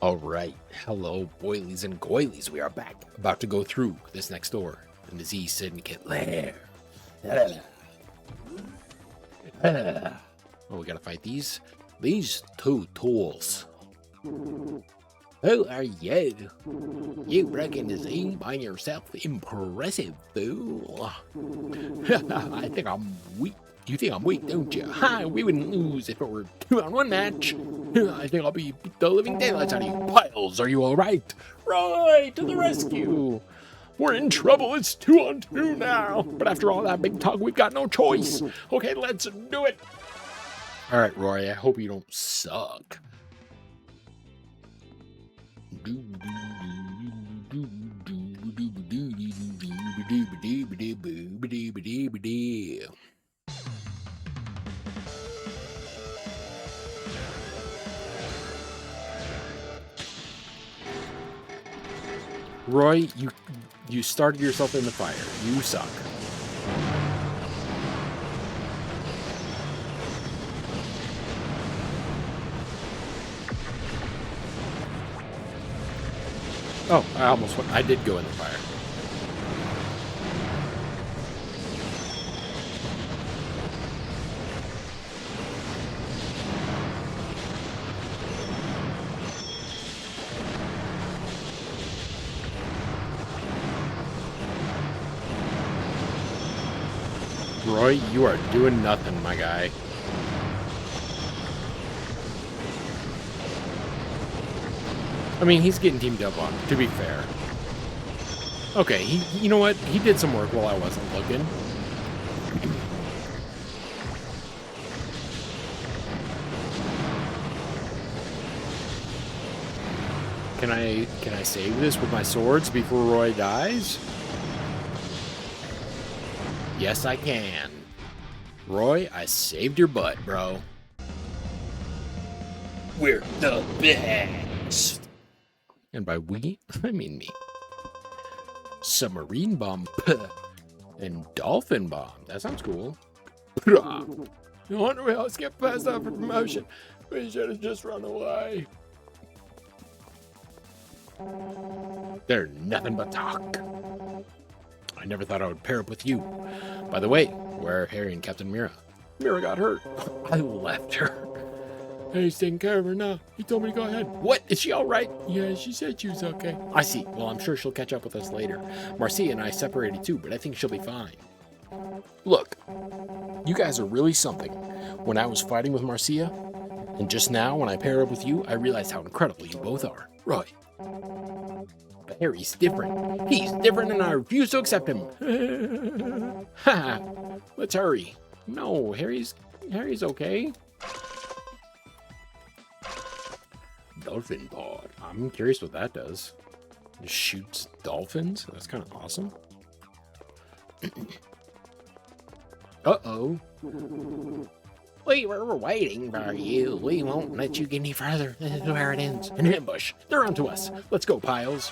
All right, hello, boilies and goilies. We are back, about to go through this next door in the Z-Syndicate lair. Oh, we gotta fight these two tools. Who are you? You reckon the Z by yourself? Impressive, fool. I think I'm weak. You think I'm weak, don't you? Ha! We wouldn't lose if it were 2-on-1 match. I think I'll be the living daylights out of you. Piles, are you all right? Right, to the rescue. We're in trouble. It's 2-on-2 now. But after all that big talk, we've got no choice. Okay, let's do it. All right, Roy, I hope you don't suck. Roy, you started yourself in the fire. You suck. Oh, I almost went. I did go in the fire. Roy, you are doing nothing, my guy. I mean, he's getting teamed up on, to be fair. Okay, you know what? He did some work while I wasn't looking. Can I save this with my swords before Roy dies? Yes, I can. Roy, I saved your butt, bro. We're the best. And by we, I mean me. Submarine bomb and dolphin bomb. That sounds cool. I wonder how I get past that for promotion. We should have just run away. They're nothing but talk. I never thought I would pair up with you. By the way, where are Harry and Captain Mira? Mira got hurt. I left her. Harry's taking care of her now. He told me to go ahead. What? Is she all right? Yeah, she said she was okay. I see. Well, I'm sure she'll catch up with us later. Marcia and I separated too, but I think she'll be fine. Look, you guys are really something. When I was fighting with Marcia, and just now when I pair up with you, I realized how incredible you both are. Roy. But Harry's different. He's different and I refuse to accept him. Ha! Let's hurry. No, Harry's okay. Dolphin pod. I'm curious what that does. It shoots dolphins? That's kind of awesome. Uh-oh. We were waiting for you. We won't let you get any further. This is where it ends. An ambush. They're onto us. Let's go, Piles.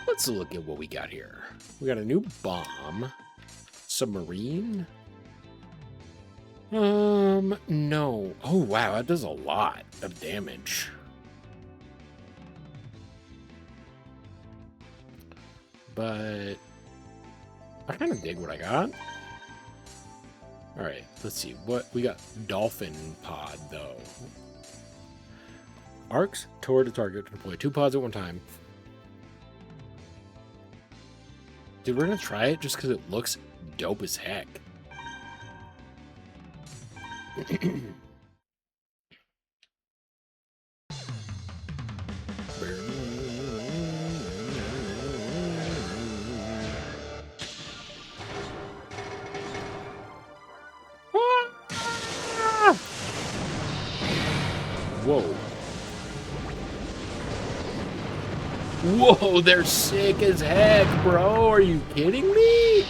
Let's look at what we got here. We got a new bomb. Submarine? No. Oh, wow, that does a lot of damage. But I kind of dig what I got. All right, let's see what we got. Dolphin pod, though. Arcs toward a target to deploy 2 pods at one time. Dude, we're gonna try it just because it looks dope as heck. Whoa. Whoa, they're sick as heck, bro. Are you kidding me?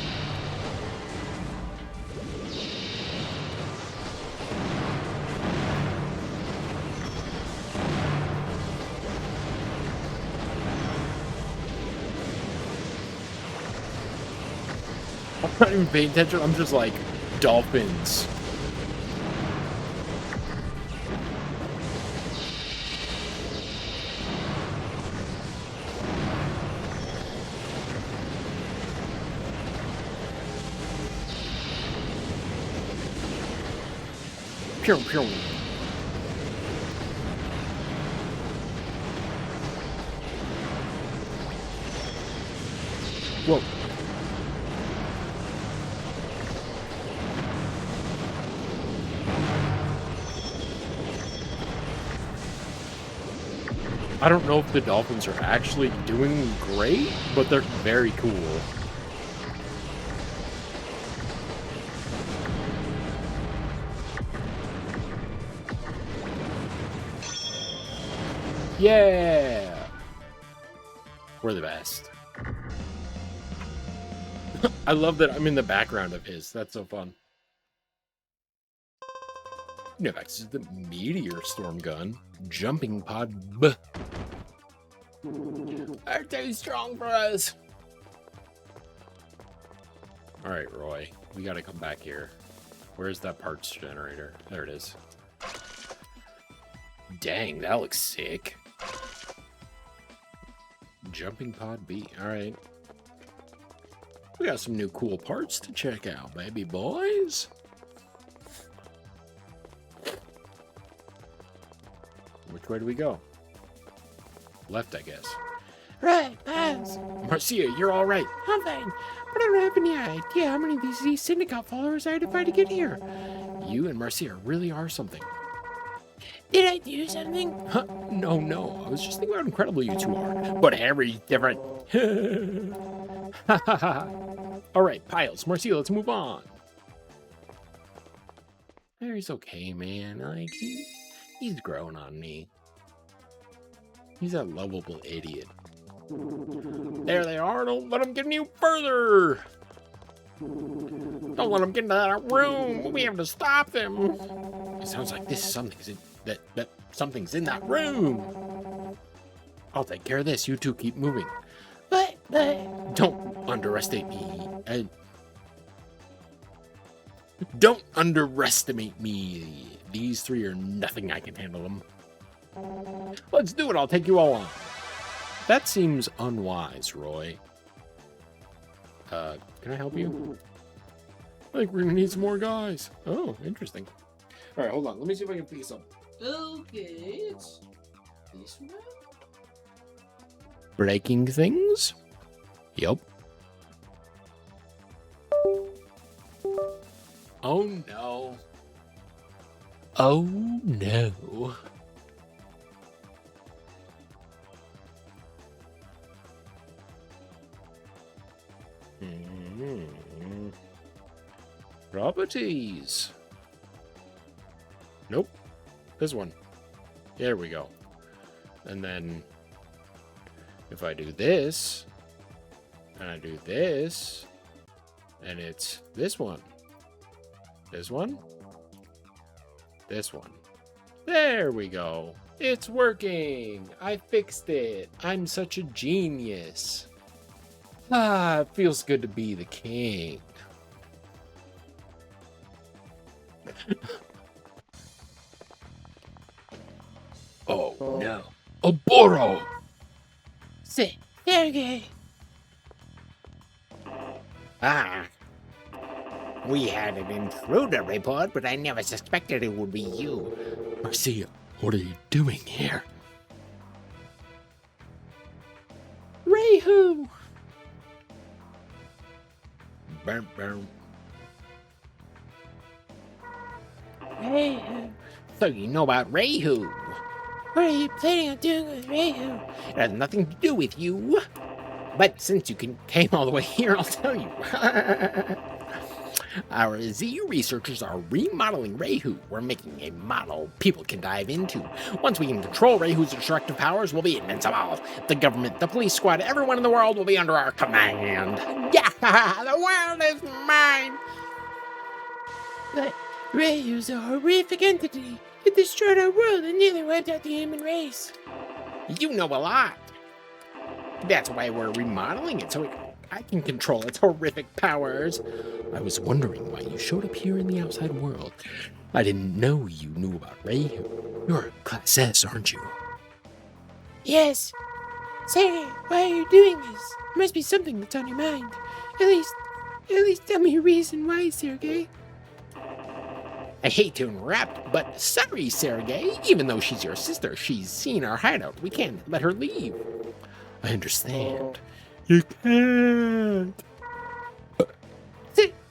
I'm not even paying attention. I'm just like, dolphins. Pew, pew. Whoa. I don't know if the dolphins are actually doing great, but they're very cool. Yeah! We're the best. I love that I'm in the background of his. That's so fun. You have access to the meteor storm gun. Jumping pod. Aren't they strong for us? Alright, Roy. We gotta come back here. Where's that parts generator? There it is. Dang, that looks sick. Jumping pod B. Alright. We got some new cool parts to check out, baby boys. Which way do we go? Left, I guess. Right, pass. Marcia, you're all right. I'm fine, but I don't have any idea how many of these Z-Syndicate followers I had to fight to get here. You and Marcia really are something. Did I do something? Huh? No. I was just thinking about how incredible you two are. But every's different. All right, Piles. Marcia, let's move on. Harry's okay, man. Like, he's growing on me. He's a lovable idiot. There they are. Don't let them get any further. Don't let them get into that room. We have to stop them. It sounds like this is something's in that something's in that room. I'll take care of this. You two keep moving. But Don't underestimate me. Don't underestimate me. These three are nothing. I can handle them. Let's do it. I'll take you all on. That seems unwise, Roy. Can I help you? I think we're gonna need some more guys. Oh, interesting. All right, hold on. Let me see if I can pick this up. okay, it's this one. Breaking things? Yep. Oh no. Oh no. Properties. Nope. This one. There we go. And then if I do this, and I do this, and it's this one. This one. This one. There we go. It's working. I fixed it. I'm such a genius. Ah, it feels good to be the king. Oh no. Oboro! Sergei. Ah. We had an intruder report, but I never suspected it would be you. Marcia, what are you doing here? Rahu. Burn, burn. Rahu. So you know about Rahu. What are you planning on doing with Rahu? It has nothing to do with you. But since you came all the way here, I'll tell you. Our Z researchers are remodeling Rahu. We're making a model people can dive into. Once we can control Rahu's destructive powers, we'll be invincible. The government, the police squad, everyone in the world will be under our command. Yeah, the world is mine. But Rahu's a horrific entity. It destroyed our world and nearly wiped out the human race. You know a lot. That's why we're remodeling it, so I can control its horrific powers. I was wondering why you showed up here in the outside world. I didn't know you knew about Rahu. You're a Class S, aren't you? Yes. Sergei, why are you doing this? There must be something that's on your mind. At least tell me a reason why, Sergei. I hate to interrupt, but sorry, Sergei. Even though she's your sister, she's seen our hideout. We can't let her leave. I understand. You can't.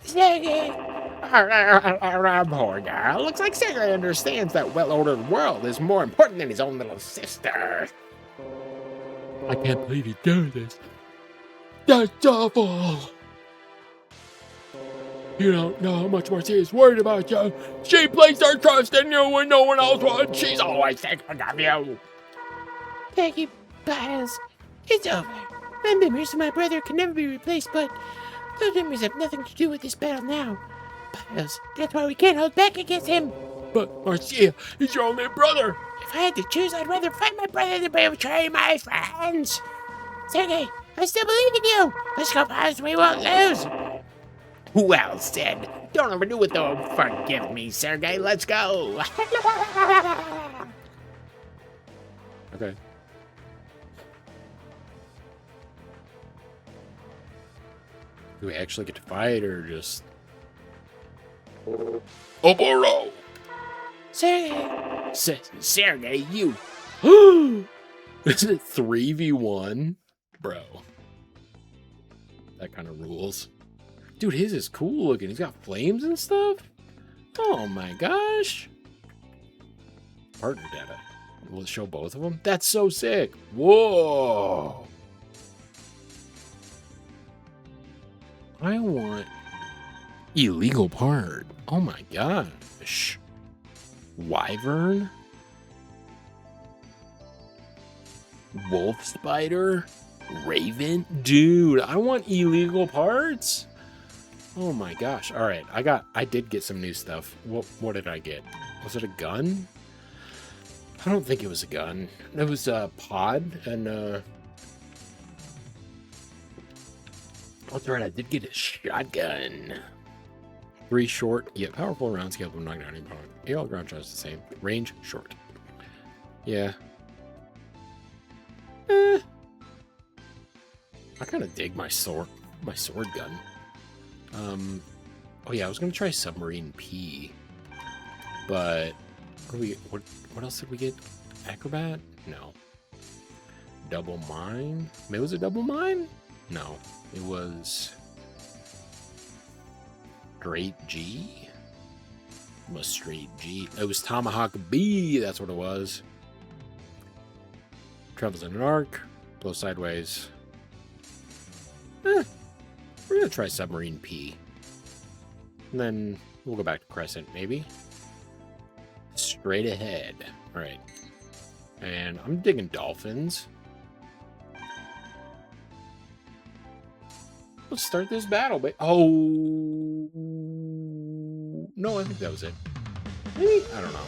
Sergei! Poor girl. Looks like Sergei understands that well-ordered world is more important than his own little sister. I can't believe you do this. That's awful. You don't know how much Marcia is worried about you. She placed her trust in you when no one else would. She's always thinking of you. Thank you, Piles. It's over. My memories of my brother can never be replaced, but those memories have nothing to do with this battle now. Piles, that's why we can't hold back against him. But Marcia is your only brother. If I had to choose, I'd rather fight my brother than betray my friends. Sergei, I still believe in you. Let's go, Piles. We won't lose. Well said. Don't overdo it, though. Forgive me, Sergei. Let's go. Okay. Do we actually get to fight, or just... Oboro! Sergei! Sergei, you... Isn't it 3v1? Bro. That kind of rules. Dude, his is cool looking. He's got flames and stuff? Oh my gosh. Partner data. Will it show both of them? That's so sick. Whoa. I want illegal part. Oh my gosh. Wyvern? Wolf spider? Raven? Dude, I want illegal parts. Oh my gosh. All right, I did get some new stuff. What did I get? Was it a gun? I don't think it was a gun. It was a pod and that's right, I did get a shotgun. 3 short, yet powerful rounds capable of knocking down any opponent. All ground shots the same. Range short. Yeah. I kind of dig my sword gun. Oh yeah, I was gonna try submarine P, but what else did we get? Acrobat? No. Double mine? Maybe it was a double mine? No, it was straight G. It was straight G. It was Tomahawk B. That's what it was. Travels in an arc. Blow sideways. We're gonna try submarine P. And then we'll go back to Crescent, maybe. Straight ahead. Alright. And I'm digging dolphins. Let's start this battle, but oh no, I think that was it. Maybe? I don't know.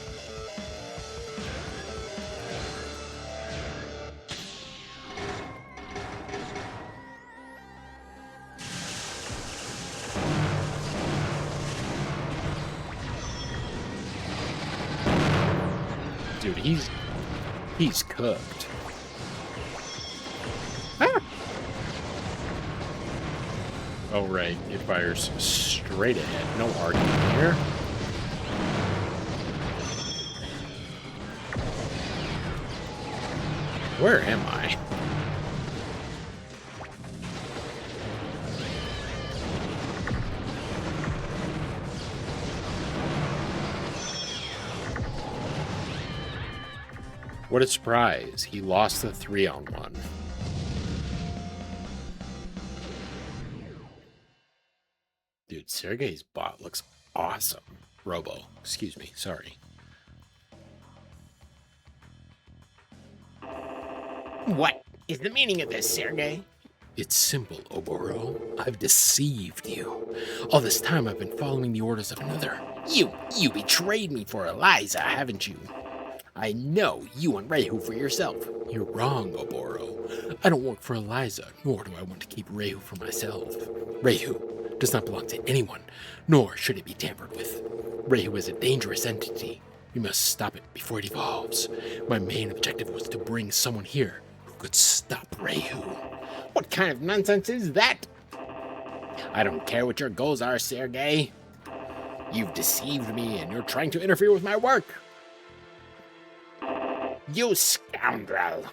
Dude, he's cooked. Ah! Oh, right. It fires straight ahead. No argument here. Where am I? What a surprise. He lost the 3-on-1. Dude, Sergei's bot looks awesome. Robo, excuse me, sorry. What is the meaning of this, Sergei? It's simple, Oboro. I've deceived you. All this time I've been following the orders of another. You betrayed me for Eliza, haven't you? I know you want Rahu for yourself. You're wrong, Oboro. I don't work for Eliza, nor do I want to keep Rahu for myself. Rahu does not belong to anyone, nor should it be tampered with. Rahu is a dangerous entity. We must stop it before it evolves. My main objective was to bring someone here who could stop Rahu. What kind of nonsense is that? I don't care what your goals are, Sergei. You've deceived me and you're trying to interfere with my work. You scoundrel!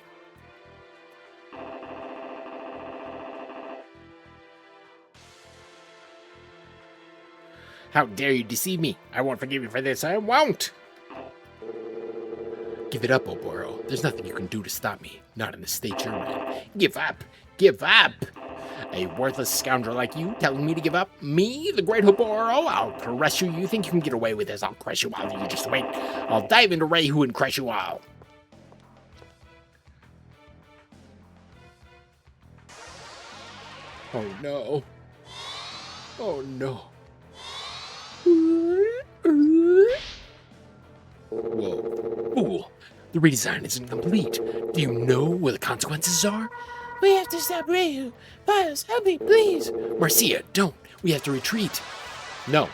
How dare you deceive me? I won't forgive you for this, I won't! Give it up, Oboro. There's nothing you can do to stop me, not in the state you're in. Give up! Give up! A worthless scoundrel like you telling me to give up? Me, the great Oboro? I'll crush you. You think you can get away with this? I'll crush you all. You just wait. I'll dive into Rahu and crush you all. Oh no. Oh no. Whoa. Fool. The redesign isn't complete. Do you know what the consequences are? We have to stop Rahu. Miles, help me, please. Marcia, don't. We have to retreat. No.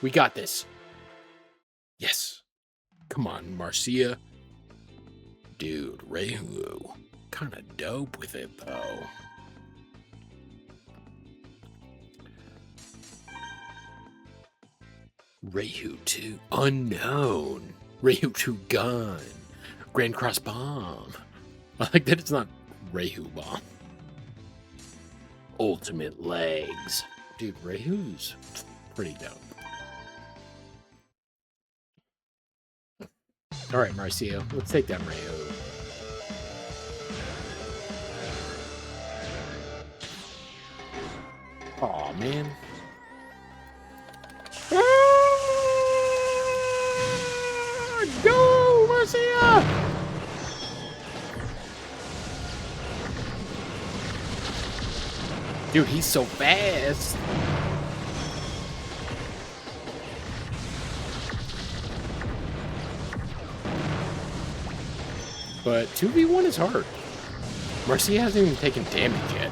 We got this. Yes. Come on, Marcia. Dude, Rahu. Kinda dope with it, though. Rahu 2 unknown. Rahu 2 gun. Grand Cross bomb. I like that it's not Rahu bomb. Ultimate legs. Dude, Rahu's pretty dope. Alright, Marcio, let's take down Rahu. Aw, man. Go, Marcia! Dude, he's so fast. But 2v1 is hard. Marcia hasn't even taken damage yet.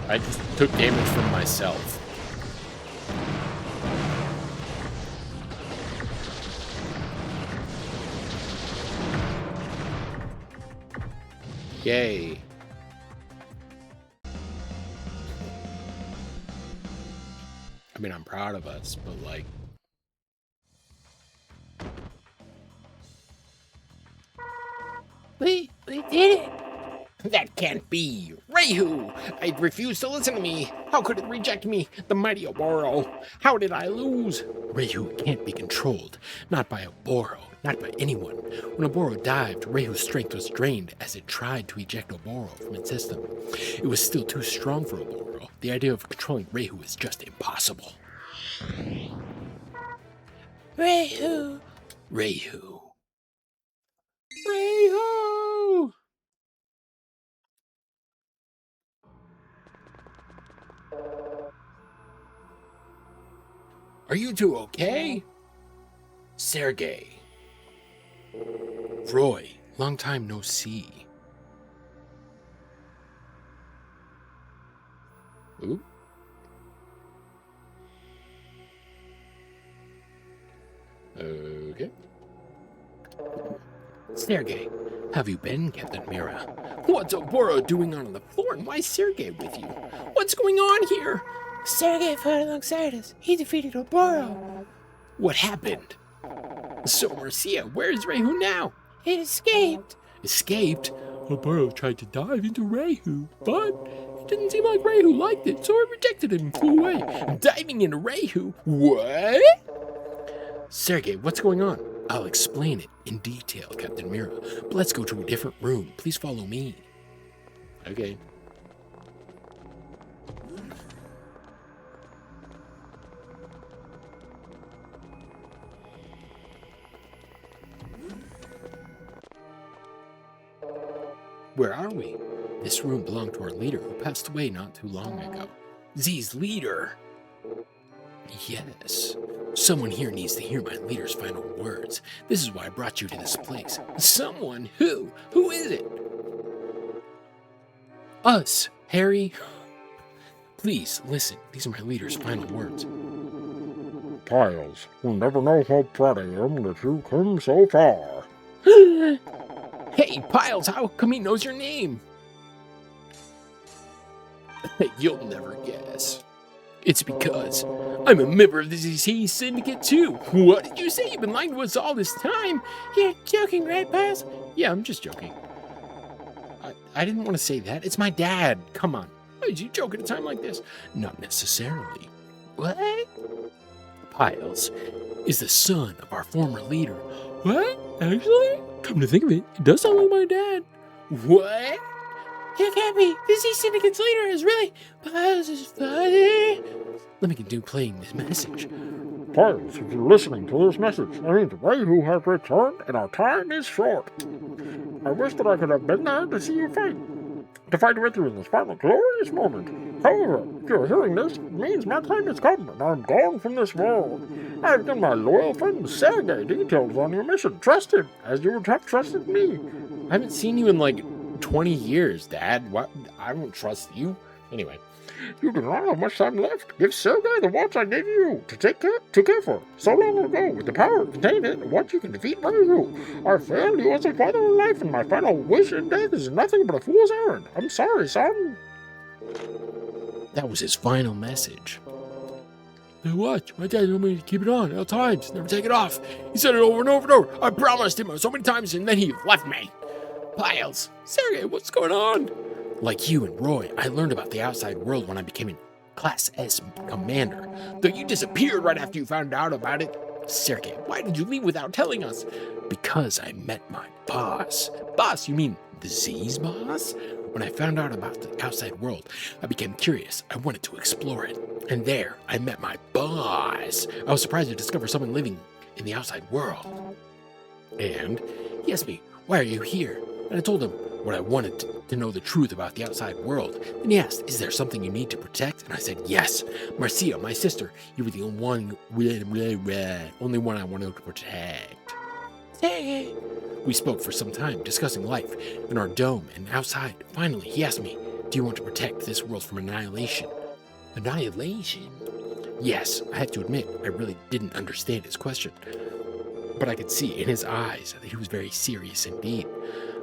I just took damage from myself. Yay. I mean, I'm proud of us, but like... We did it. That can't be. Rahu! It refused to listen to me. How could it reject me? The mighty Oboro. How did I lose? Rahu can't be controlled. Not by Oboro. Not by anyone. When Oboro dived, Rahu's strength was drained as it tried to eject Oboro from its system. It was still too strong for Oboro. The idea of controlling Rahu is just impossible. Rahu. Rahu. Rahu! Are you two okay? Sergei. Roy, long time no see. Ooh. Okay. Sergei, have you been, Captain Mira? What's Oboro doing on the floor, and why is Sergei with you? What's going on here? Sergei fought alongside us. He defeated Oboro. What happened? So, Marcia, where is Rahu now? It escaped. Escaped? Oboro tried to dive into Rahu, but it didn't seem like Rahu liked it, so it rejected him and flew away. Diving into Rahu? What? Sergei, what's going on? I'll explain it in detail, Captain Mira. But let's go to a different room. Please follow me. Okay. Where are we? This room belonged to our leader who passed away not too long ago. Z's leader! Yes. Someone here needs to hear my leader's final words. This is why I brought you to this place. Someone? Who? Who is it? Us, Harry. Please, listen. These are my leader's final words. Piles, you'll never know how proud I am that you came so far. Hey, Piles, how come he knows your name? You'll never guess. It's because I'm a member of the Z-Syndicate too. What did you say? You've been lying to us all this time? You're joking, right, Piles? Yeah, I'm just joking. I didn't want to say that. It's my dad. Come on. Why did you joke at a time like this? Not necessarily. What? Piles is the son of our former leader. What? Actually? Come to think of it, it does sound like my dad. What? You can't be. The Z-Syndicate's leader is really Piles' father. Let me continue playing this message. Piles, if you're listening to this message, that means Rahu has returned and our time is short. I wish that I could have been there to see you fight. To fight with you in this final glorious moment. However, if you're hearing this, it means my time has come and I'm gone from this world. I've given my loyal friend Sergei details on your mission. Trust him, as you would have trusted me. I haven't seen you in like 20 years, Dad. What? I don't trust you. Anyway. You do not have much time left. Give Sergei the watch I gave you to care for. So long ago, with the power contained in the watch, you can defeat Rahu. Our family was a father in life, and my final wish in death is nothing but a fool's errand. I'm sorry, son. That was his final message. The watch. My dad told me to keep it on at all times. Never take it off. He said it over and over and over. I promised him so many times, and then he left me. Piles. Sergei, what's going on? Like you and Roy, I learned about the outside world when I became a Class S commander. Though you disappeared right after you found out about it. Sergei, why did you leave without telling us? Because I met my boss. Boss, you mean the Z's boss? When I found out about the outside world, I became curious. I wanted to explore it. And there, I met my boss. I was surprised to discover someone living in the outside world. And he asked me, why are you here? And I told him what I wanted to know the truth about the outside world. Then he asked, is there something you need to protect? And I said, yes. Marcia, my sister, you were the only one I wanted to protect. Sergei. We spoke for some time, discussing life in our dome and outside. Finally, he asked me, do you want to protect this world from annihilation? Annihilation? Yes, I have to admit, I really didn't understand his question. But I could see in his eyes that he was very serious indeed.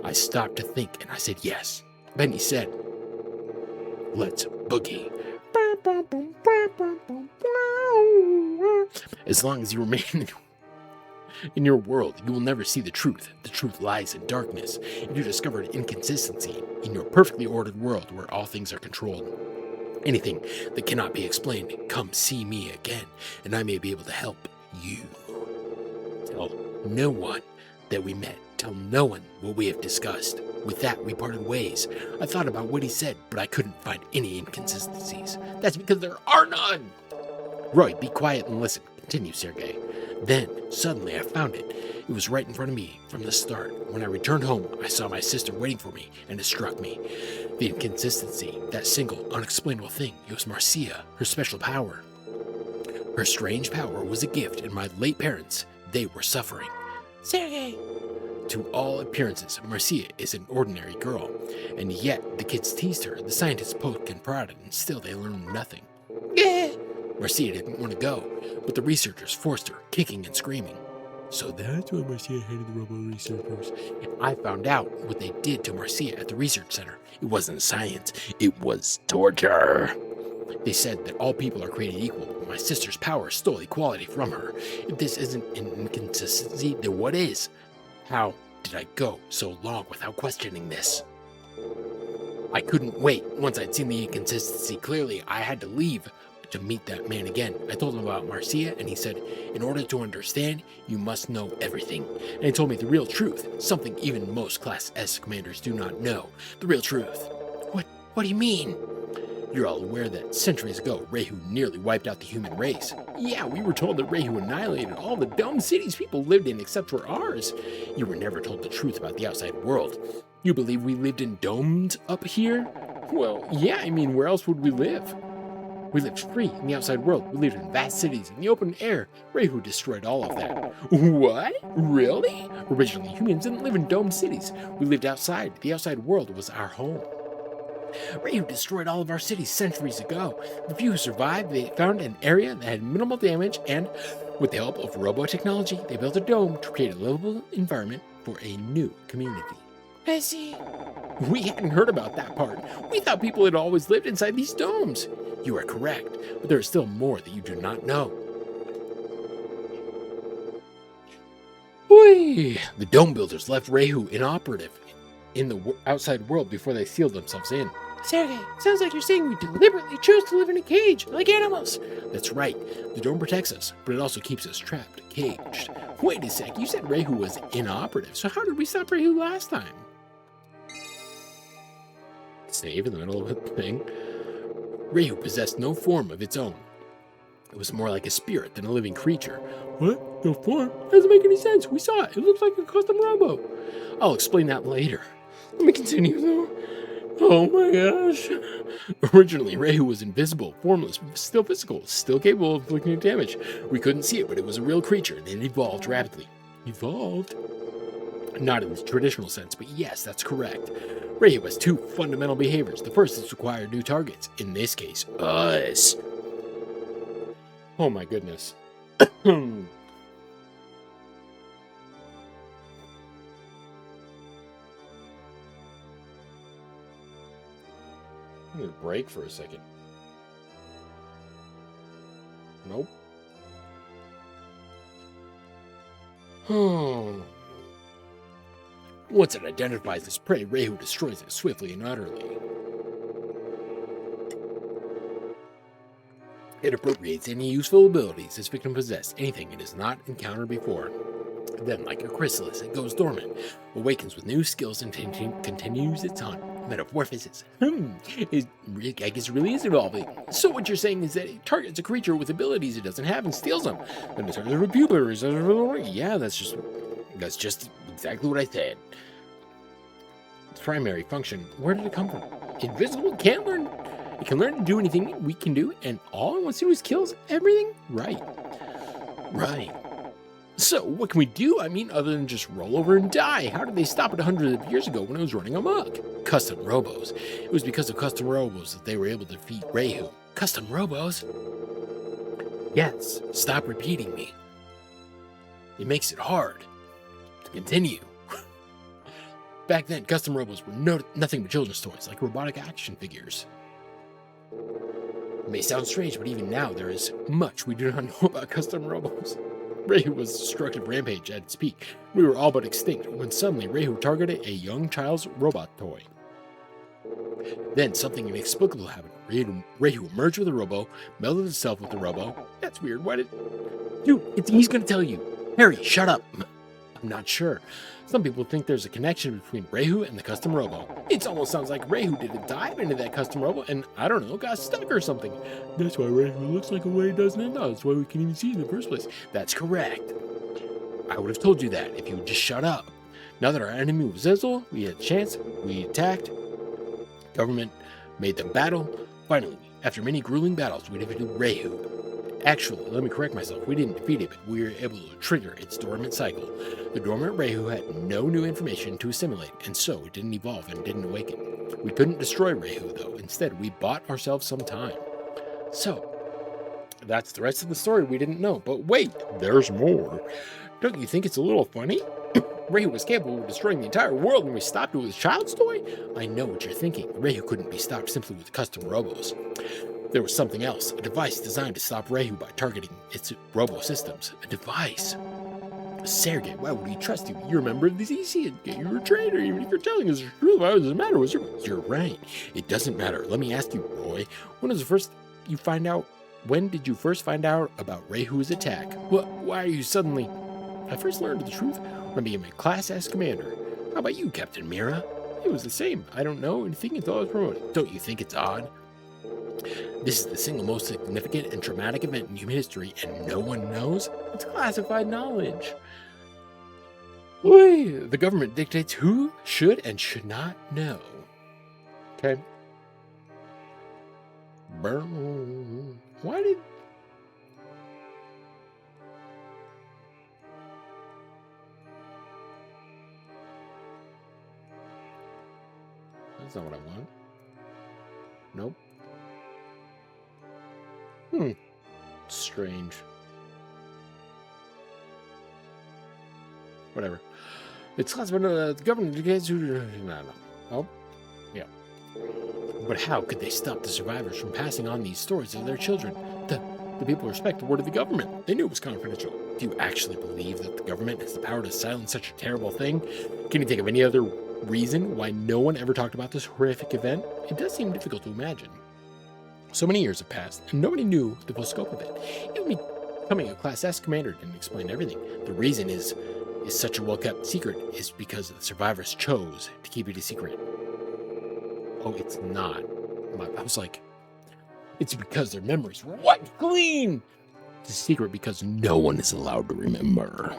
I stopped to think and I said yes. Then he said, let's boogie. As long as you remain in your world, you will never see the truth. The truth lies in darkness. If you discover an inconsistency in your perfectly ordered world where all things are controlled, anything that cannot be explained, come see me again, and I may be able to help you. Tell no one that we met. Tell no one what we have discussed. With that, we parted ways. I thought about what he said, but I couldn't find any inconsistencies. That's because there are none. Roy, be quiet and listen. Continue, Sergei. Then, suddenly, I found it. It was right in front of me from the start. When I returned home, I saw my sister waiting for me, and it struck me. The inconsistency, that single, unexplainable thing, it was Marcia, her special power. Her strange power was a gift, and my late parents, they were suffering. Sergei. To all appearances, Marcia is an ordinary girl, and yet the kids teased her, the scientists poked and prodded, and still they learned nothing. Marcia didn't want to go, but the researchers forced her, kicking and screaming. So that's why Marcia hated the Robo researchers. And I found out what they did to Marcia at the research center. It wasn't science, it was torture. They said that all people are created equal, but my sister's power stole equality from her. If this isn't an inconsistency, then what is? How did I go so long without questioning this? I couldn't wait. Once I'd seen the inconsistency clearly, I had to leave to meet that man again. I told him about Marcia, and he said, in order to understand, you must know everything. And he told me the real truth, something even most Class S commanders do not know. The real truth. What do you mean? You're all aware that centuries ago, Rahu nearly wiped out the human race. Yeah, we were told that Rahu annihilated all the dumb cities people lived in except for ours. You were never told the truth about the outside world. You believe we lived in domes up here? Well, yeah, I mean, where else would we live? We lived free in the outside world. We lived in vast cities in the open air. Rahu destroyed all of that. What? Really? Originally, humans didn't live in domed cities. We lived outside. The outside world was our home. Rahu destroyed all of our cities centuries ago. The few who survived, they found an area that had minimal damage, and with the help of Robo technology, they built a dome to create a livable environment for a new community. I see. We hadn't heard about that part. We thought people had always lived inside these domes. You are correct, but there is still more that you do not know. Whee! The dome builders left Rahu inoperative in the outside world before they sealed themselves in. Sergei, sounds like you're saying we deliberately chose to live in a cage, like animals. That's right. The dome protects us, but it also keeps us trapped, caged. Wait a sec, you said Rahu was inoperative, so how did we stop Rahu last time? Save in the middle of a thing. Rahu possessed no form of its own. It was more like a spirit than a living creature. What? No form? Doesn't make any sense. We saw it. It looks like a custom Robo. I'll explain that later. Let me continue, though. Oh my gosh. Originally, Rahu was invisible, formless, still physical, still capable of inflicting damage. We couldn't see it, but it was a real creature, and it evolved rapidly. Evolved? Not in the traditional sense, but yes, that's correct. Rahu has two fundamental behaviors. The first is to acquire new targets. In this case, us. Oh my goodness. I'm gonna break for a second. Nope. Once it identifies its prey, Rahu destroys it swiftly and utterly. It appropriates any useful abilities its victim possessed, anything it has not encountered before. Then, like a chrysalis, it goes dormant, awakens with new skills, and continues its hunt. Metamorphosis. I guess it really is evolving. So what you're saying is that it targets a creature with abilities it doesn't have and steals them. Then it targets a pupil. Yeah, that's just exactly what I said. Its primary function. Where did it come from? Invisible? Can't learn. It can learn to do anything we can do, and all it wants to do is kills everything? Right. So, what can we do? I mean, other than just roll over and die. How did they stop it hundreds of years ago when it was running amok? Custom Robos. It was because of Custom Robos that they were able to defeat Rahu. Custom Robos? Yes, stop repeating me. It makes it hard to continue. Back then, Custom Robos were nothing but children's toys, like robotic action figures. It may sound strange, but even now there is much we do not know about Custom Robos. Rahu was a destructive rampage at its peak. We were all but extinct when suddenly Rahu targeted a young child's robot toy. Then something inexplicable happened. Rahu emerged with a Robo, melded itself with the Robo. That's weird. Why did... Dude, he's gonna tell you. Harry, shut up. I'm not sure. Some people think there's a connection between Rahu and the Custom Robo. It almost sounds like Rahu did a dive into that Custom Robo and, I don't know, got stuck or something. That's why Rahu looks like a way, doesn't it? No, that's why we can't even see it in the first place. That's correct. I would have told you that if you would just shut up. Now that our enemy was Zizzle, we had a chance, we attacked. Government made them battle. Finally, after many grueling battles, we defeated Rahu. Actually, let me correct myself. We didn't defeat it, but we were able to trigger its dormant cycle. The dormant Rahu had no new information to assimilate, and so it didn't evolve and didn't awaken. We couldn't destroy Rahu, though. Instead, we bought ourselves some time. So, that's the rest of the story we didn't know. But wait, there's more. Don't you think it's a little funny? Rahu was capable of destroying the entire world and we stopped it with a child's toy? I know what you're thinking. Rahu couldn't be stopped simply with custom Robos. There was something else, a device designed to stop Rahu by targeting its Robo systems. A device. Sergei, why would we trust you? You're a member of the Z-Syndicate. You're a traitor, even if you're telling us the truth. Why does it matter? You're right. It doesn't matter. Let me ask you, Roy. When did you first find out about Rahu's attack? Why are you suddenly... I first learned the truth when I became a Class S commander. How about you, Captain Mira? It was the same. I don't know anything until I was promoted. Don't you think it's odd? This is the single most significant and traumatic event in human history, and no one knows? It's classified knowledge. The government dictates who should and should not know. Okay? Burn. Why did... That's not what I want. Nope. Strange. Whatever. It's classified the government indicates who... No. Oh, yeah. But how could they stop the survivors from passing on these stories to their children? The people respect the word of the government. They knew it was confidential. Do you actually believe that the government has the power to silence such a terrible thing? Can you think of any other reason why no one ever talked about this horrific event? It does seem difficult to imagine. So many years have passed, and nobody knew the full scope of it. Even becoming a Class S commander didn't explain everything. The reason is such a well-kept secret is because the survivors chose to keep it a secret. Oh, it's not. I was like, it's because their memories were wiped clean. It's a secret because no one is allowed to remember.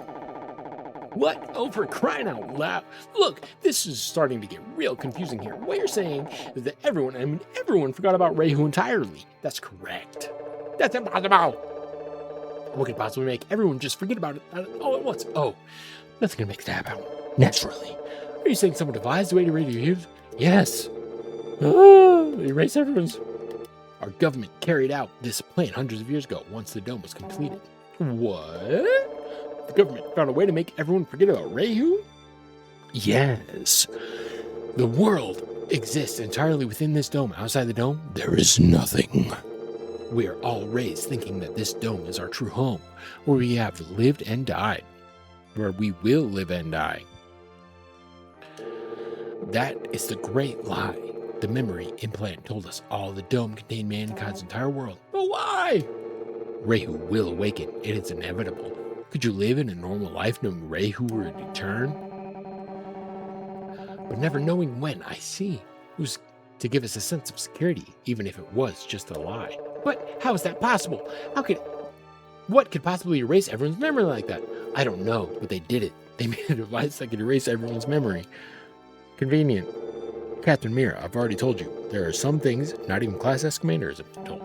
What? Oh, for crying out loud. Look, this is starting to get real confusing here. What you're saying is that everyone forgot about Rahu entirely. That's correct. That's impossible. What could possibly make everyone just forget about it all at once? Oh, nothing can make that happen. Naturally. Are you saying someone devised the way to radio? Yes. Erase everyone's... Our government carried out this plan hundreds of years ago, once the dome was completed. What? The government found a way to make everyone forget about Rahu? Yes. The world exists entirely within this dome. Outside the dome, there is nothing. We are all raised thinking that this dome is our true home, where we have lived and died, where we will live and die. That is the great lie. The memory implant told us all the dome contained mankind's entire world. But why? Rahu will awaken. It is inevitable. Could you live in a normal life knowing Rahu would return? But never knowing when, I see. It was to give us a sense of security, even if it was just a lie. But how is that possible? What could possibly erase everyone's memory like that? I don't know, but they did it. They made a device that could erase everyone's memory. Convenient. Captain Mira, I've already told you, there are some things not even Class S commanders have been told.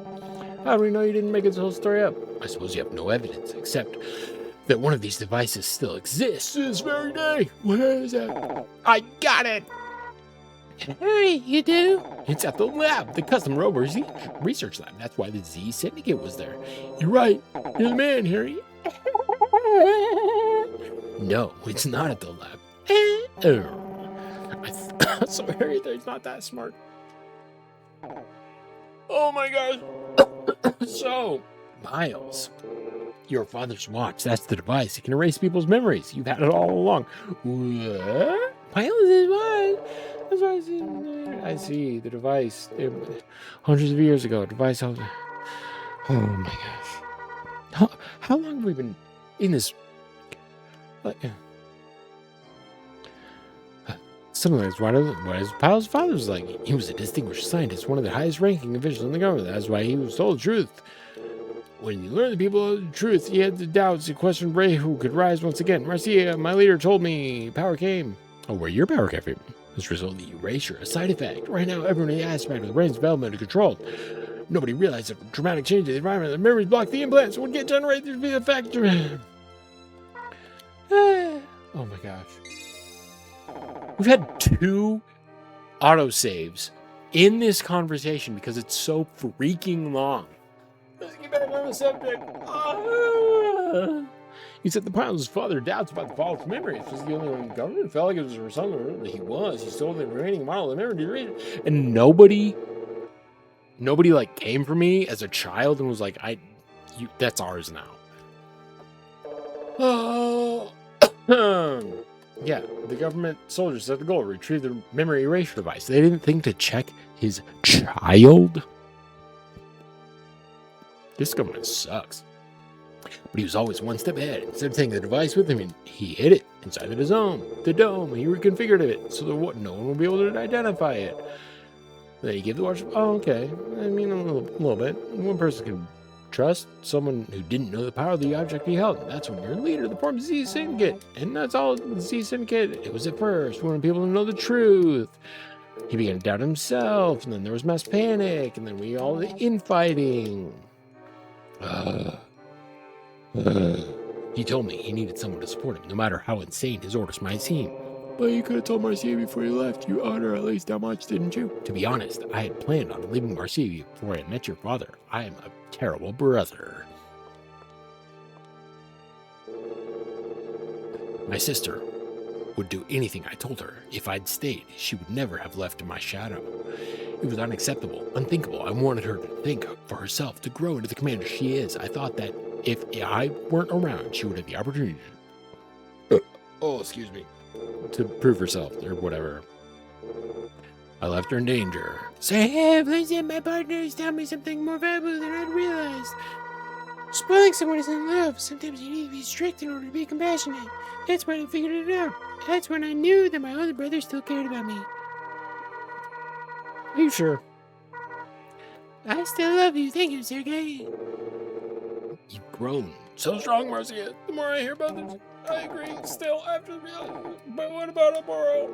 How do we know you didn't make this whole story up? I suppose you have no evidence, except that one of these devices still exists this very day. Where is it? I got it! Hurry, you do? It's at the lab, the custom Robo research lab. That's why the Z-Syndicate was there. You're right. You're the man, Harry. No, it's not at the lab. So Harry, he's not that smart. Oh my gosh. So, Miles, your father's watch, that's the device. It can erase people's memories. You've had it all along. What? Miles is watch. That's why I see the device. Hundreds of years ago, device. Oh my gosh. How long have we been in this? Something like what his Miles' father was like. He was a distinguished scientist, one of the highest ranking officials in the government. That's why he was told the truth. When you learn the people the truth, he had the doubts. He questioned Rahu could rise once again. Marcia, my leader, told me power came. Oh, where your power came from? This result of the erasure, a side effect. Right now, everyone in the aspect of the brain's development is controlled. Nobody realized that dramatic change in the environment, the memories block the implants, would get generated to be the factor. Oh my gosh. We've had 2 autosaves in this conversation because it's so freaking long. Let's get back on the subject. He said the pilot's father doubts about the false memory. If he's the only one in the government, it felt like it was for something. He was. He stole the remaining model of the memory. And nobody like came for me as a child and was like, that's ours now. Oh. Yeah, the government soldiers set the goal to retrieve the memory erasure device. They didn't think to check his child. This government sucks. But he was always one step ahead. Instead of taking the device with him, he hid it inside of his own, the dome. He reconfigured it so that no one would be able to identify it. Then he gave the watch. Oh, okay. I mean, a little bit. One person can trust someone who didn't know the power of the object he held. That's when you're a leader of the form of Z-Syndicate. And that's all the Z-Syndicate. It was at first. We wanted people to know the truth. He began to doubt himself, and then there was mass panic, and then we all the infighting. He told me he needed someone to support him, no matter how insane his orders might seem. But you could have told Marcia before you left. You owed her at least that much, didn't you? To be honest, I had planned on leaving Marcia before I met your father. I am a terrible brother. My sister would do anything I told her. If I'd stayed, she would never have left in my shadow. It was unacceptable, unthinkable. I wanted her to think for herself, to grow into the commander she is. I thought that if I weren't around, she would have the opportunity to prove herself, or whatever. I left her in danger. So I have Lindsay and my partners tell me something more valuable than I'd realized. Spoiling someone isn't love. Sometimes you need to be strict in order to be compassionate. That's when I figured it out. That's when I knew that my older brother still cared about me. Are you sure? I still love you. Thank you, Sergei. You've grown so strong, Marcia. The more I hear about this, I agree. Still, after the but what about Oboro?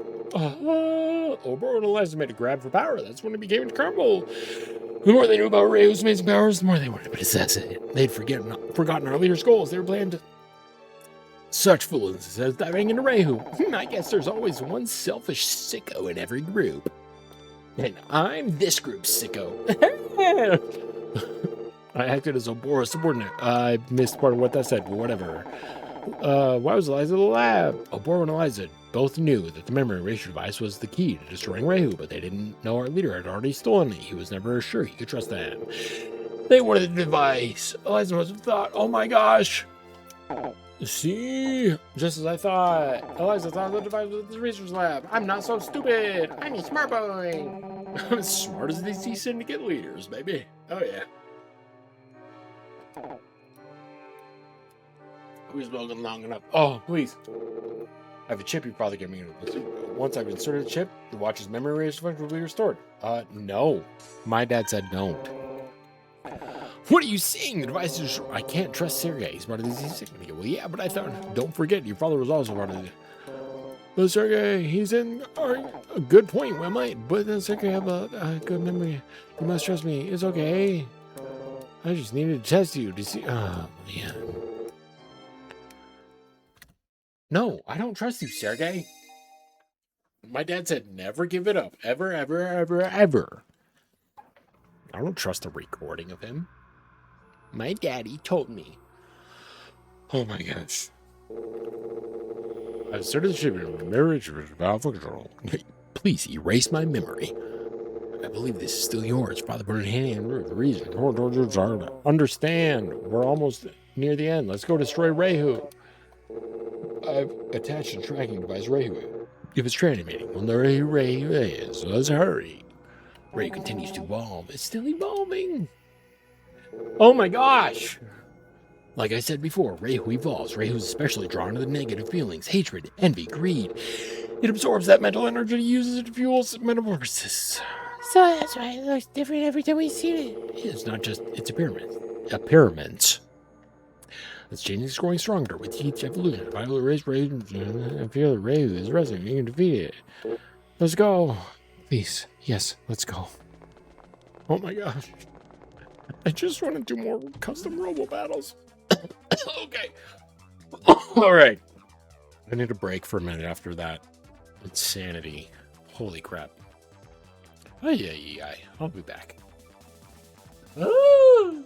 Oboro and Eliza made a grab for power. That's when it became incredible. The more they knew about Rahu's amazing powers, the more they wanted to possess it. They'd forgotten our leader's goals. They were planned such foolishness as diving into Rahu. I guess there's always one selfish sicko in every group. And I'm this group's sicko. I acted as Oboro's subordinate. I missed part of what that said, but whatever. Why was Eliza in the lab? Oboro and Eliza both knew that the memory erasure device was the key to destroying Rahu, but they didn't know our leader had already stolen it. He was never sure he could trust them. They wanted the device. Eliza must have thought, oh my gosh. See? Just as I thought. Eliza thought the device was the research lab. I'm not so stupid. I'm a smart boy. I'm as smart as these Z-Syndicate leaders, baby. Oh yeah. Who's spoken long enough? Oh, please. I have a chip your father gave me. Once I've inserted the chip, the watch's memory erasure function will be restored. No. My dad said don't. What are you saying? The device is... I can't trust Sergei. He's part of the Z-Syndicate. Well, yeah, but I thought... Don't forget, your father was also part of the... But Sergei, he's in... A good point, we might. But then Sergei have a good memory. You must trust me. It's okay. I just needed to test you to see... Oh, man. No, I don't trust you, Sergei. My dad said never give it up. Ever, ever, ever, ever. I don't trust a recording of him. My daddy told me. Oh my gosh. I started the ship in marriage was about control. Please erase my memory. I believe this is still yours. Father put it in the reason. Understand. We're almost near the end. Let's go destroy Rahu. I've attached a tracking device, Rahu. If it's transmitting, we'll know who Rahu is. So let's hurry. Rahu continues to evolve. It's still evolving. Oh my gosh! Like I said before, Rahu evolves. Rahu is especially drawn to the negative feelings, hatred, envy, greed. It absorbs that mental energy and uses it to fuel its metamorphosis. So that's why it looks different every time we see it. It's not just its appearance. It's changing, it's growing stronger with each evolution. If I will erase Rahu, I feel that Rahu is resting. You can defeat it. Let's go. Please. Yes, let's go. Oh my gosh. I just want to do more custom Robo battles. Okay. Alright. I need a break for a minute after that insanity. Holy crap. I'll be back. Oh.